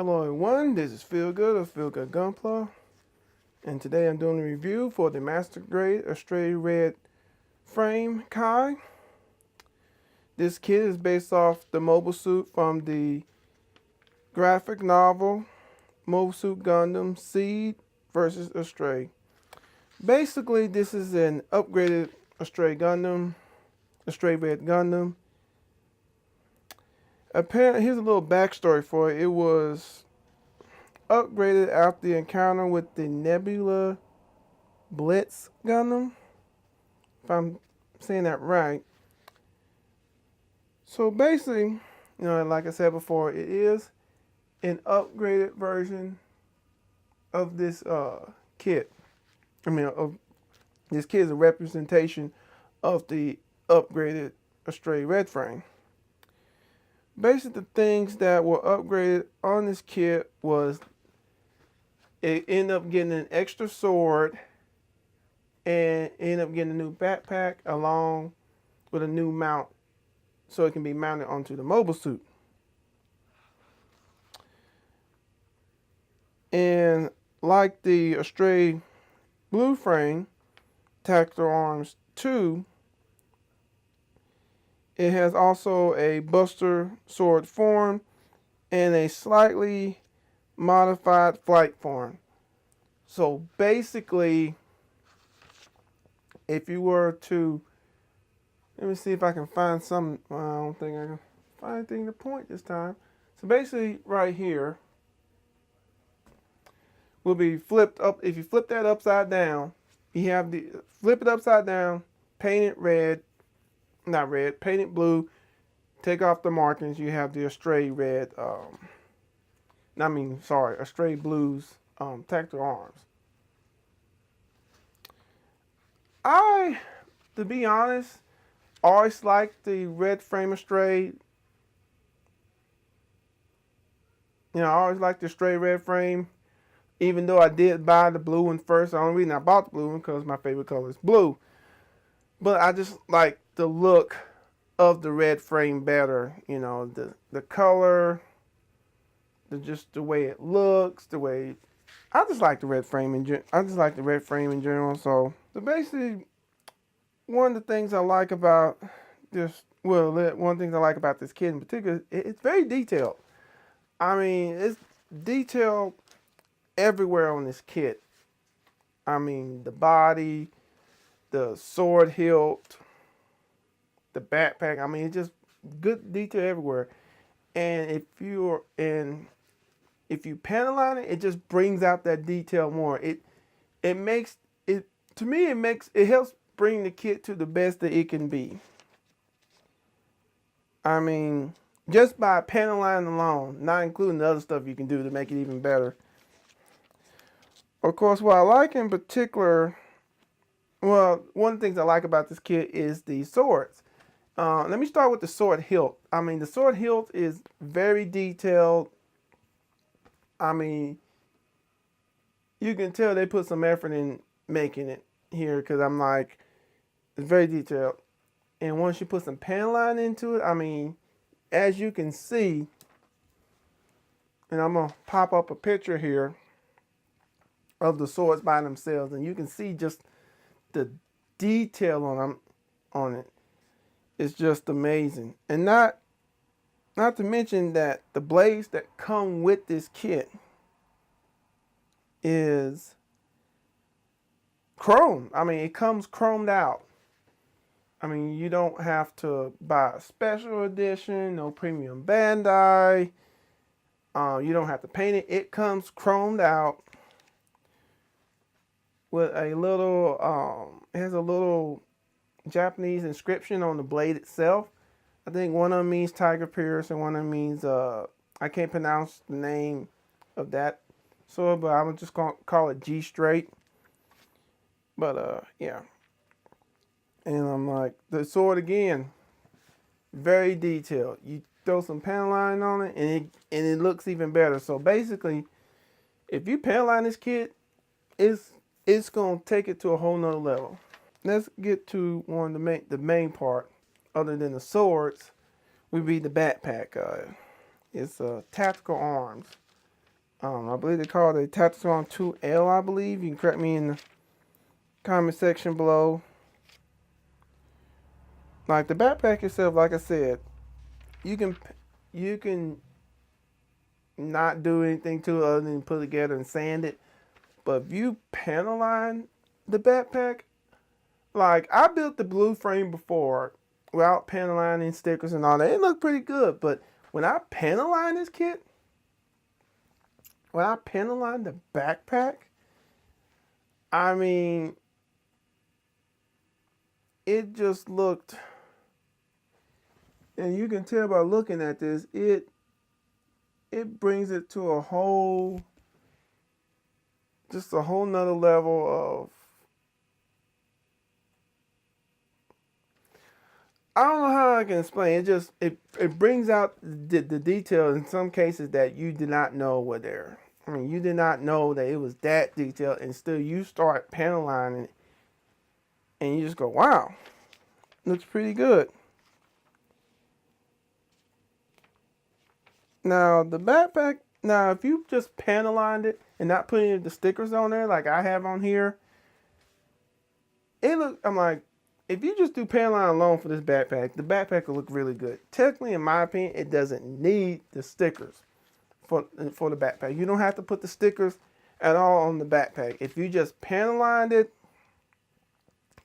Hello everyone, this is FeelGood of FeelGood Gunpla, and today I'm doing a review for the Master Grade Astray Red Frame Kai. This kit is based off the mobile suit from the graphic novel Mobile Suit Gundam Seed vs. Astray. Basically, this is an upgraded Astray Gundam, Astray Red Gundam. Apparently, here's a little backstory for it. It was upgraded after the encounter with the Nebula Blitz Gundam, if I'm saying that right. So basically, like I said before, it is an upgraded version of this kit. This kit is a representation of the upgraded Astray Red Frame. Basically, the things that were upgraded on this kit was it ended up getting an extra sword and ended up getting a new backpack along with a new mount so it can be mounted onto the mobile suit. And like the Astray Blue Frame, Tactical Arms 2, it has also a Buster Sword form and a slightly modified flight form. So basically, if you were to, let me see if I can find some, I don't think I can find anything to point this time. So basically right here will be flipped up. If you flip that upside down, you have the, flip it upside down, paint it red, not red, paint it blue, take off the markings, you have the Astray Red, Astray Blues Tactical Arms. To be honest, always liked the red frame Astray. I always liked the Astray Red Frame, even though I did buy the blue one first. The only reason I bought the blue one because my favorite color is blue. But I just like the look of the red frame better. The color, just the way it looks, I just like the red frame in general. So basically, one of the things I like about this, one of the things I like about this kit in particular, it's very detailed. It's detailed everywhere on this kit. The body, the sword hilt, the backpack. It's just good detail everywhere. And if you panel it, it just brings out that detail more. It helps bring the kit to the best that it can be. Just by panel line alone, not including the other stuff you can do to make it even better. Of course, what I like in particular, one of the things I like about this kit is the swords. Let me start with the sword hilt. The sword hilt is very detailed. You can tell they put some effort in making it here because it's very detailed. And once you put some panel line into it, as you can see, and I'm going to pop up a picture here of the swords by themselves, and you can see just the detail on it. It's just amazing. And not to mention that the blades that come with this kit is chrome. It comes chromed out. You don't have to buy a special edition, no premium Bandai. You don't have to paint it. It comes chromed out with a little, it has a little Japanese inscription on the blade itself. I think one of them means Tiger Pierce and one of them means, I can't pronounce the name of that sword, but I'm just going to call it G straight. But, yeah. And the sword again, very detailed. You throw some panel line on it and it looks even better. So basically, if you panel line this kit, it's going to take it to a whole nother level. Let's get to the main part, other than the swords, would be the backpack. It's Tactical Arms. I believe they call it a Tacticon 2L, I believe. You can correct me in the comment section below. Like the backpack itself, like I said, you can not do anything to it other than put it together and sand it. But if you panel line the backpack, like I built the blue frame before without panel lining stickers and all that, it looked pretty good. But when I panel line this kit, when I panel line the backpack, I mean, it just looked, and you can tell by looking at this, it brings it to a whole, just a whole nother level of, I don't know how I can explain. It just it brings out the detail in some cases that you did not know were there. I mean, you did not know that it was that detailed, and still you start panel lining it, and you just go, wow, looks pretty good. Now the backpack, now if you just panel lined it and not putting the stickers on there like I have on here, I'm like, if you just do panel line alone for this backpack, the backpack will look really good. Technically, in my opinion, it doesn't need the stickers for the backpack. You don't have to put the stickers at all on the backpack. If you just panel lined it,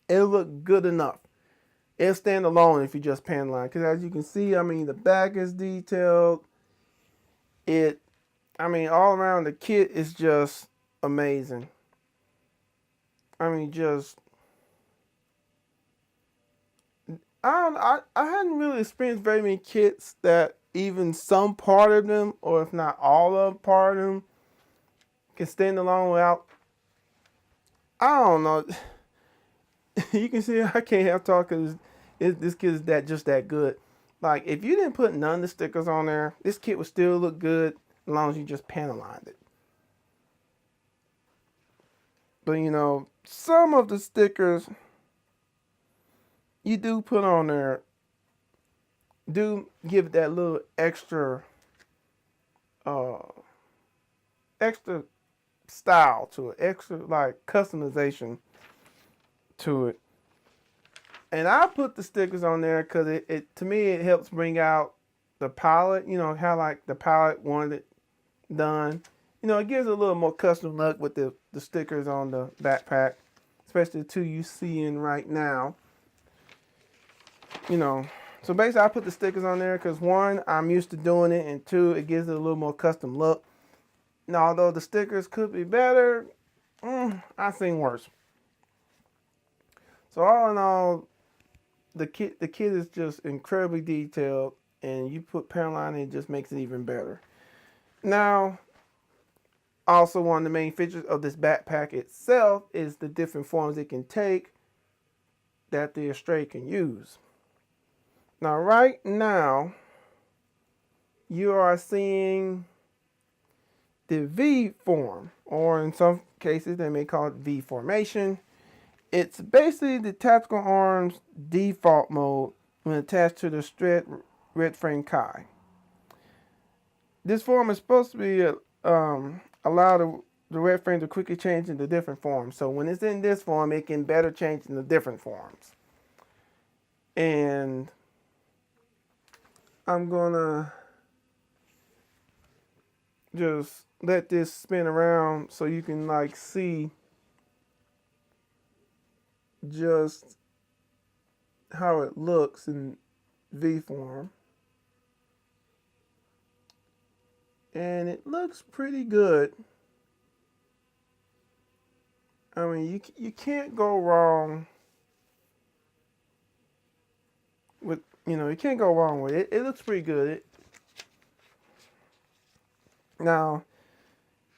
it'll look good enough. It'll stand alone if you just panel line. Because as you can see, I mean, the back is detailed. I mean, all around the kit is just amazing. I mean, just, I hadn't really experienced very many kits that even some part of them, or if not all of part of them, can stand alone without, I don't know. You can see I can't help talking. This kit is just that good. Like, if you didn't put none of the stickers on there, this kit would still look good as long as you just panel lined it. But, you know, some of the stickers you do put on there do give that little extra extra style to it, extra like customization to it. And I put the stickers on there because it to me it helps bring out the pilot, you know, how like the pilot wanted it done. You know, it gives a little more custom look with the stickers on the backpack, especially the two you see in right now. You know, so basically I put the stickers on there because one, I'm used to doing it, and two, it gives it a little more custom look. Now, although the stickers could be better, I've seen worse. So all in all, the kit is just incredibly detailed, and you put panel line, it just makes it even better. Now, also one of the main features of this backpack itself is the different forms it can take that the Astray can use. Now, right now, you are seeing the V form, or in some cases they may call it V formation. It's basically the tactical arms default mode when attached to the Astray Red Frame Kai. This form is supposed to be allow the red frame to quickly change into different forms. So when it's in this form, it can better change into different forms. And I'm gonna just let this spin around so you can like see just how it looks in V form. And it looks pretty good. I mean, you can't go wrong with, you know, you can't go wrong with it. It looks pretty good. Now,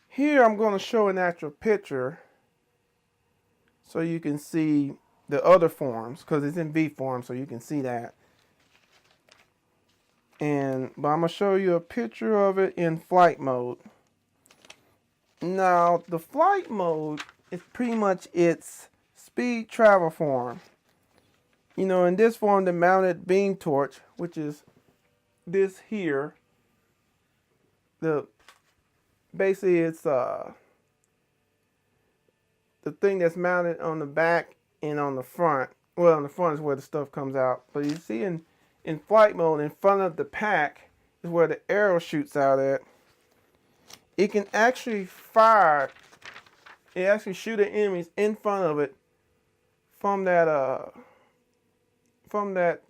here I'm going to show an actual picture so you can see the other forms, because it's in V form, so you can see that. But I'm going to show you a picture of it in flight mode. Now, the flight mode is pretty much its speed travel form. You know, in this form, the mounted beam torch, which is this here, the basically it's the thing that's mounted on the back and on the front. Well, on the front is where the stuff comes out. But you see in flight mode, in front of the pack is where the arrow shoots out at. It can actually fire. It actually shoot at enemies in front of it from that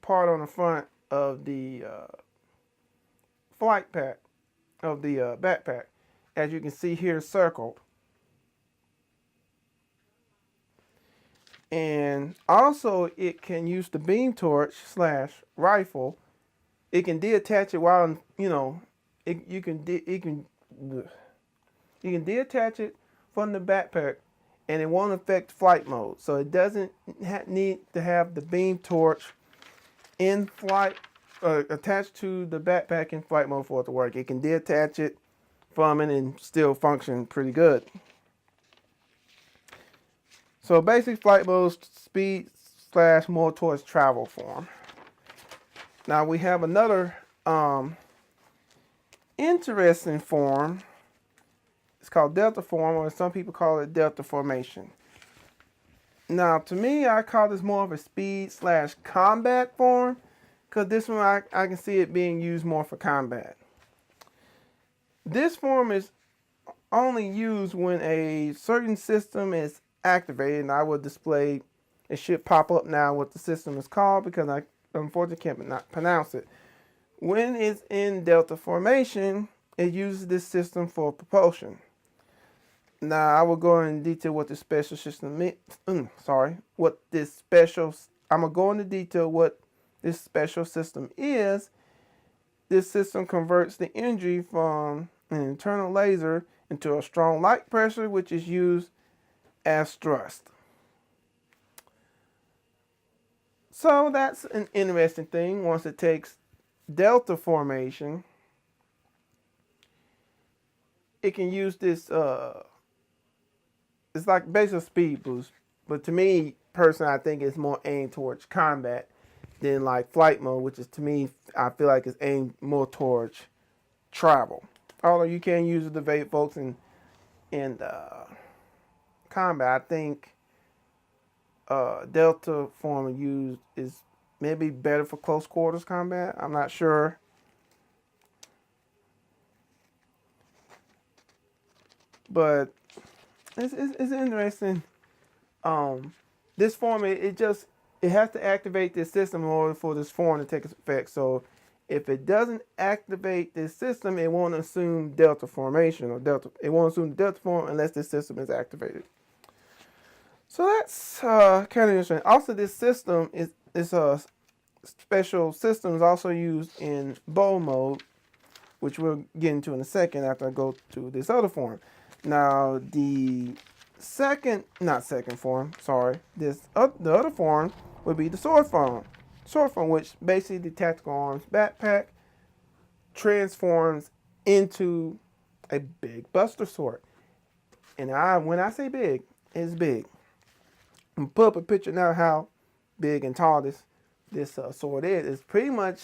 part on the front of the flight pack of the backpack, as you can see here circled. And also it can use the beam torch / rifle. It can deattach it while, you know, you can deattach it from the backpack, and it won't affect flight mode. So it doesn't need to have the beam torch in flight attached to the backpack in flight mode for it to work. It can deattach it from it and still function pretty good. So basic flight mode, speed / more towards travel form. Now we have another interesting form. It's called Delta form, or some people call it Delta formation. Now to me, I call this more of a speed / combat form, because this one I can see it being used more for combat. This form is only used when a certain system is activated, and I will display, it should pop up now what the system is called, because I unfortunately can't pronounce it. When it's in Delta formation, it uses this system for propulsion. Now I will go into detail what this special system I'm gonna go into detail what this special system is. This system converts the energy from an internal laser into a strong light pressure, which is used as thrust. So that's an interesting thing. Once it takes Delta formation, it can use this it's like basic speed boost, but to me personally, I think it's more aimed towards combat than like flight mode, which is, to me, I feel like it's aimed more towards travel. Although you can use it to evade folks in combat, I think Delta form used is maybe better for close quarters combat. I'm not sure. But it's interesting. This form, it has to activate this system in order for this form to take effect. So if it doesn't activate this system, it won't assume Delta formation, or it won't assume Delta form unless this system is activated. So that's kind of interesting. Also, this system is a special system is also used in bow mode, which we'll get into in a second after I go to this other form. Now the the other form would be the sword form. Sword form, which basically the tactical arms backpack transforms into a big buster sword. And when I say big, it's big. I'm put up a picture now how big and tall this sword is. It's pretty much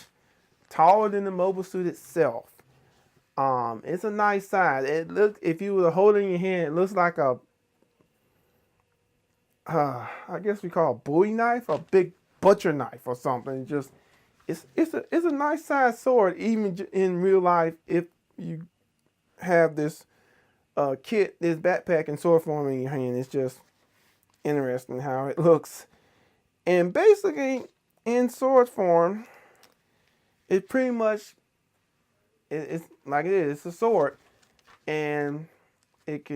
taller than the mobile suit itself. It's a nice size. It looks, if you were to hold it in your hand, it looks like a I guess we call it a Bowie knife, or a big butcher knife or something. It's a nice size sword, even in real life, if you have this kit, this backpack and sword form in your hand. It's just interesting how it looks. And basically, in sword form, it pretty much it's like it is. It's a sword, and it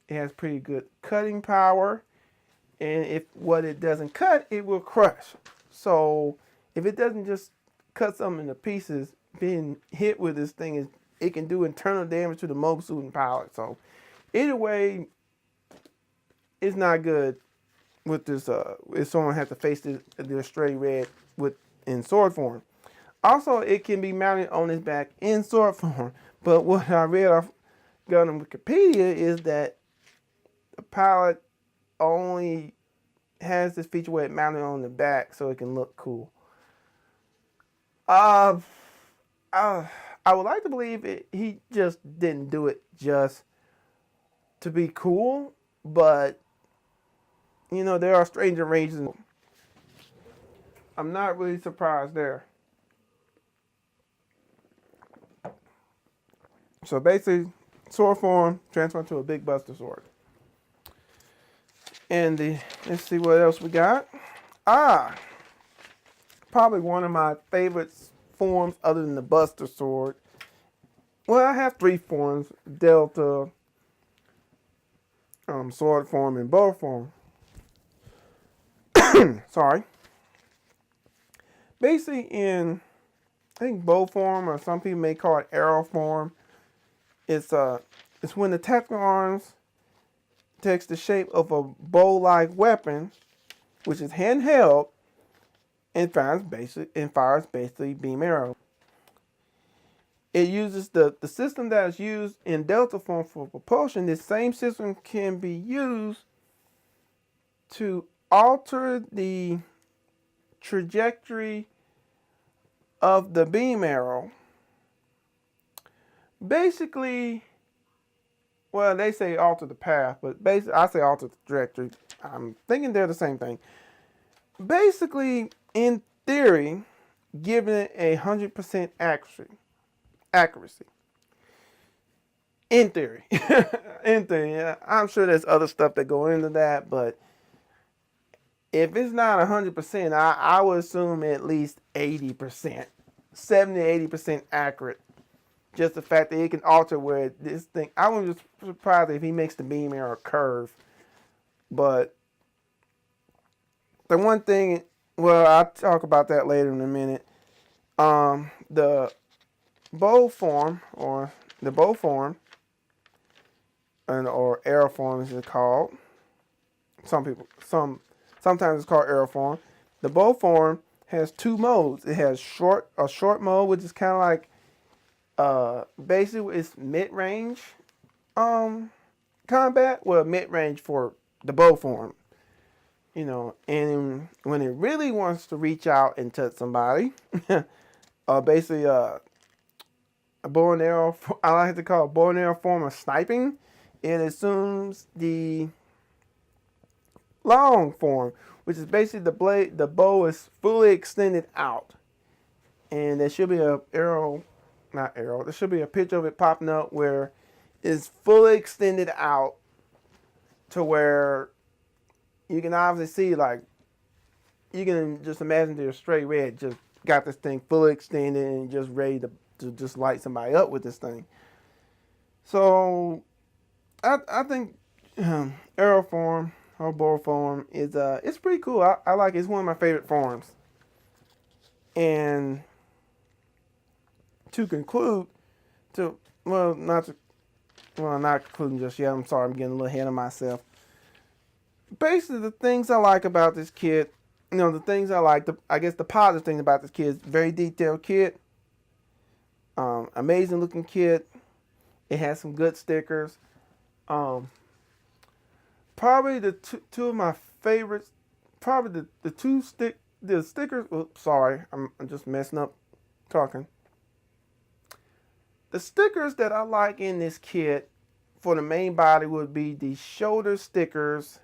has pretty good cutting power. And if what it doesn't cut, it will crush. So if it doesn't just cut something into pieces, being hit with this thing, it can do internal damage to the mobile suit and pilot. So either way, it's not good with this. If someone has to face the Astray Red in sword form. Also, it can be mounted on his back in sword form. But what I read off Gundam Wikipedia is that the pilot only has this feature where it mounted on the back so it can look cool. I I would like to believe he just didn't do it just to be cool, but you know, there are stranger ranges. I'm not really surprised there. So basically, sword form transformed to a big buster sword. And let's see what else we got. Probably one of my favorite forms other than the buster sword. Well, I have 3 forms: Delta, sword form, and bow form. Sorry. Basically, I think bow form, or some people may call it arrow form, it's when the tactical arms takes the shape of a bow-like weapon, which is handheld, and fires basically beam arrow. It uses the system that is used in Delta form for propulsion. This same system can be used to alter the trajectory of the beam arrow. Basically, well, they say alter the path, but basically, I say alter the trajectory. I'm thinking they're the same thing. Basically, in theory, giving it 100% accuracy. In theory. In theory, yeah. I'm sure there's other stuff that go into that, but if it's not 100%, I would assume at least 80%, 70-80% accurate. Just the fact that it can alter where this thing, I wouldn't be surprised if he makes the beam arrow curve. But the one thing, well, I'll talk about that later in a minute. The bow form, or or arrow form as it's called. Sometimes it's called arrow form. The bow form has 2 modes. It has a short mode, which is kind of like basically it's mid-range combat. Well, mid-range for the bow form, you know. And when it really wants to reach out and touch somebody, basically a bow and arrow, I like to call it bow and arrow form of sniping. It assumes the long form, which is basically the bow is fully extended out, and there should be there should be a picture of it popping up where it's fully extended out to where you can obviously see, like, you can just imagine the Astray Red just got this thing fully extended and just ready to just light somebody up with this thing. So I think arrow form or bow form is it's pretty cool. I like it. It's one of my favorite forms. And to conclude, not concluding just yet. I'm sorry, I'm getting a little ahead of myself. Basically, the things I like about this kit, the things I like, I guess the positive thing about this kit is very detailed kit, amazing looking kit. It has some good stickers. Probably the two of my favorites. Probably the stickers. Oops, sorry, I'm just messing up talking. The stickers that I like in this kit for the main body would be the shoulder stickers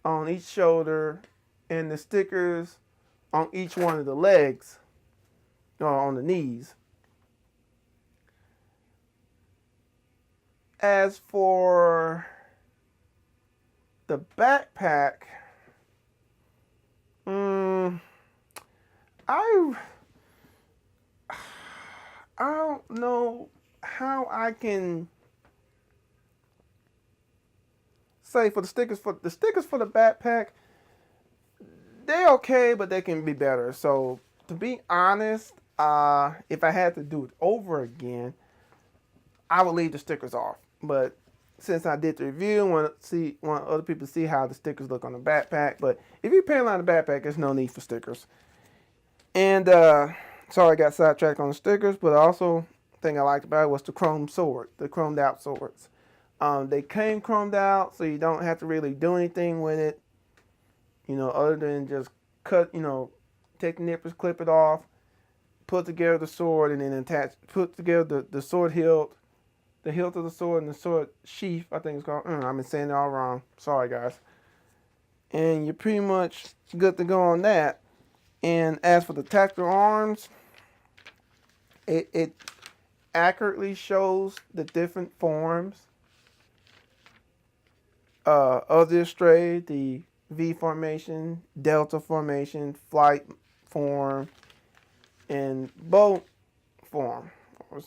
on each shoulder and the stickers on each one of the legs, or on the knees. As for the backpack, I don't know how I can say for the stickers for the backpack, they're okay, but they can be better. So to be honest, if I had to do it over again, I would leave the stickers off. But since I did the review, want other people to see how the stickers look on the backpack. But if you're paying on the backpack, there's no need for stickers. And sorry I got sidetracked on the stickers, but also thing I liked about it was the chromed out swords. They came chromed out, so you don't have to really do anything with it, other than just cut, take the nippers, clip it off, put together the sword and then put together the sword hilt, the hilt of the sword and the sword sheath, I think it's called. I've been saying it all wrong. Sorry, guys. And you're pretty much good to go on that. And as for the tactical arms, it accurately shows the different forms of the Astray, the V formation, Delta formation, flight form, and bow form.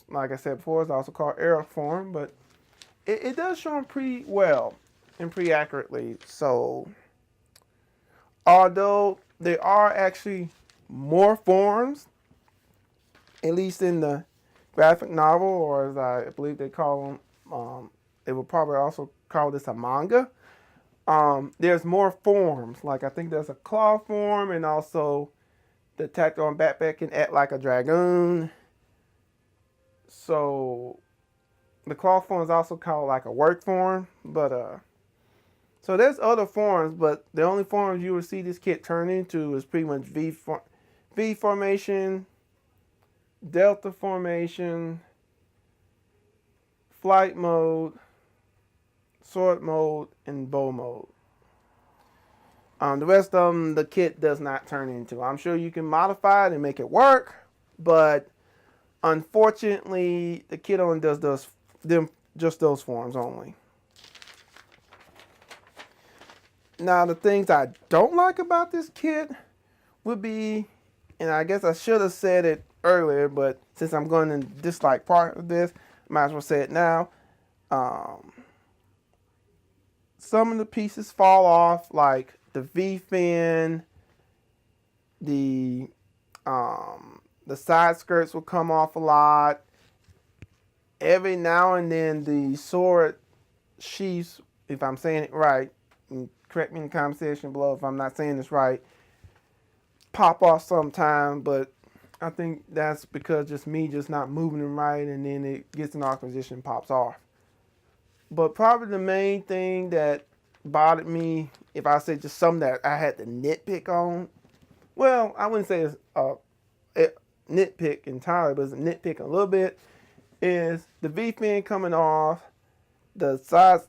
Like I said before, it's also called arrow form, but it does show them pretty well and pretty accurately. So, although there are actually more forms, at least in the graphic novel, or as I believe they call them, they will probably also call this a manga. There's more forms. Like I think there's a claw form, and also the tactical arm backpack can act like a dragoon. So the claw form is also called like a work form, but so there's other forms, but the only forms you will see this kit turn into is pretty much V formation, Delta formation, flight mode, sword mode, and bow mode. The rest of them, the kit does not turn into. I'm sure you can modify it and make it work, but unfortunately, the kit only does just those forms only. Now, the things I don't like about this kit would be, and I guess I should have said it earlier, but since I'm going to dislike part of this, I might as well say it now. Some of the pieces fall off, like the V-fin, the side skirts will come off a lot. Every now and then the sword sheaths, if I'm saying it right, and correct me in the comment section below if I'm not saying this right, pop off sometime, but I think that's because just me just not moving them right, and then it gets in off position and pops off. But probably the main thing that bothered me, if I say just something that I had to nitpick on, well, I wouldn't say it's a nitpick entirely, but it's a nitpick a little bit, is the V-fin coming off, the sides,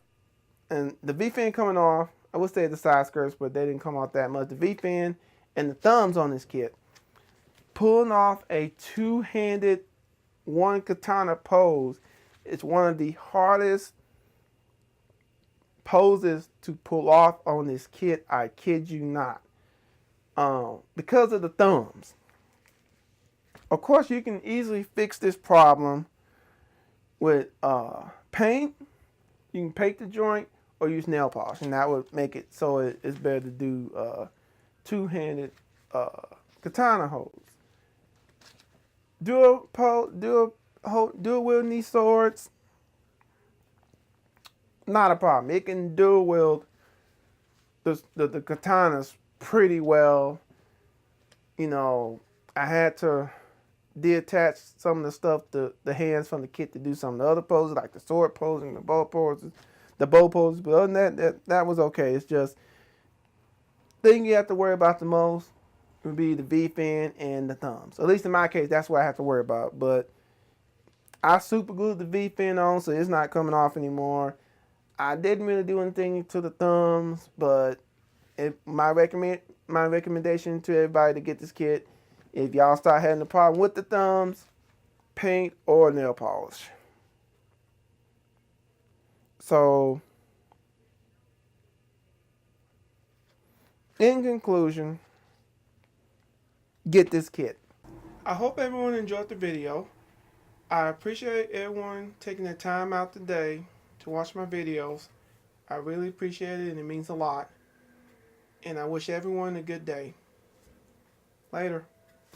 and the V-fin coming off, I would say the side skirts, but they didn't come off that much. The V-fin and the thumbs on this kit. Pulling off a two-handed one katana pose is one of the hardest poses to pull off on this kit. I kid you not. Because of the thumbs. Of course, you can easily fix this problem with paint. You can paint the joint or use nail polish, and that would make it so it's better to do two-handed katana holds. Dual wield these swords, not a problem. It can dual wield the katanas pretty well. You know, I had to detach some of the stuff, the hands from the kit to do some of the other poses, like the sword pose and the bow poses. But other than that was okay. It's just thing you have to worry about the most would be the V-fin and the thumbs. At least in my case, that's what I have to worry about. But I super glued the V-fin on, so it's not coming off anymore. I didn't really do anything to the thumbs, but my recommendation to everybody to get this kit, if y'all start having a problem with the thumbs, paint or nail polish. So, in conclusion, get this kit. I hope everyone enjoyed the video. I appreciate everyone taking their time out today to watch my videos. I really appreciate it, and it means a lot. And I wish everyone a good day. Later.